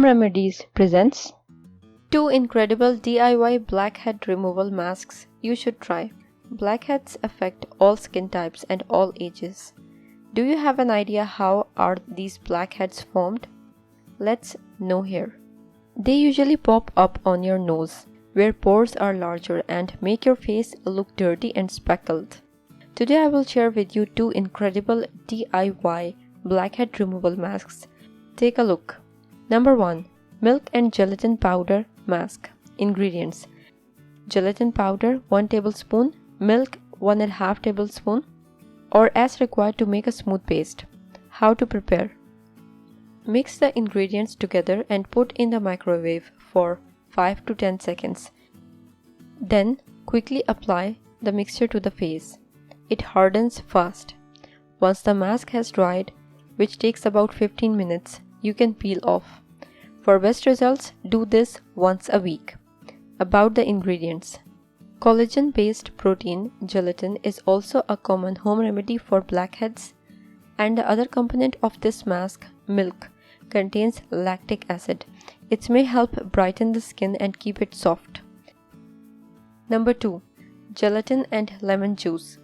Home Remedies presents 2 incredible DIY blackhead removal masks you should try. Blackheads affect all skin types and all ages. Do you have an idea how are these blackheads formed? Let's know here. They usually pop up on your nose, where pores are larger and make your face look dirty and speckled. Today I will share with you 2 incredible DIY blackhead removal masks. Take a look. Number 1. Milk and gelatin powder mask. Ingredients: gelatin powder 1 tablespoon, milk 1.5 tablespoon, or as required to make a smooth paste. How to prepare: mix the ingredients together and put in the microwave for 5 to 10 seconds. Then quickly apply the mixture to the face. It hardens fast. Once the mask has dried, which takes about 15 minutes, you can peel off. For best results, do this once a week. About the ingredients: collagen-based protein gelatin is also a common home remedy for blackheads, and the other component of this mask, milk, contains lactic acid. It may help brighten the skin and keep it soft. Number 2. Gelatin and lemon juice.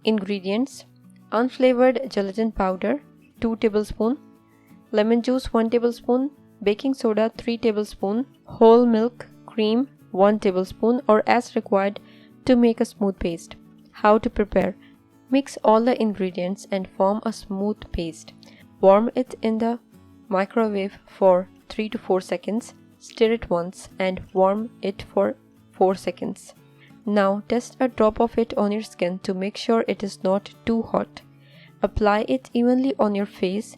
Ingredients: unflavored gelatin powder 2 tablespoons, lemon juice 1 tablespoon, baking soda 3 tablespoons, whole milk cream 1 tablespoon, or as required to make a smooth paste. How to prepare: mix all the ingredients and form a smooth paste. Warm it in the microwave for 3 to 4 seconds. Stir it once and warm it for 4 seconds. Now test a drop of it on your skin to make sure it is not too hot. Apply it evenly on your face.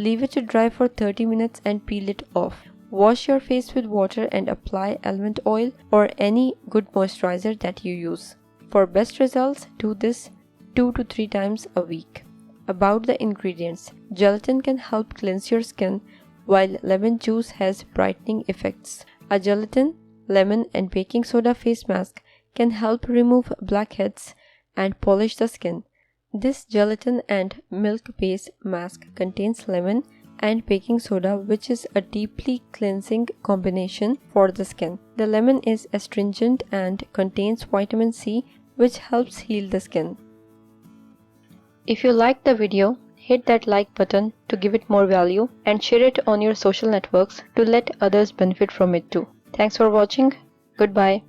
Leave it to dry for 30 minutes and peel it off. Wash your face with water and apply almond oil or any good moisturizer that you use. For best results, do this 2 to 3 times a week. About the ingredients: gelatin can help cleanse your skin, while lemon juice has brightening effects. A gelatin, lemon, and baking soda face mask can help remove blackheads and polish the skin. This gelatin and milk base mask contains lemon and baking soda, which is a deeply cleansing combination for the skin. The lemon is astringent and contains vitamin C, which helps heal the skin. If you liked the video, hit that like button to give it more value and share it on your social networks to let others benefit from it too. Thanks for watching. Goodbye.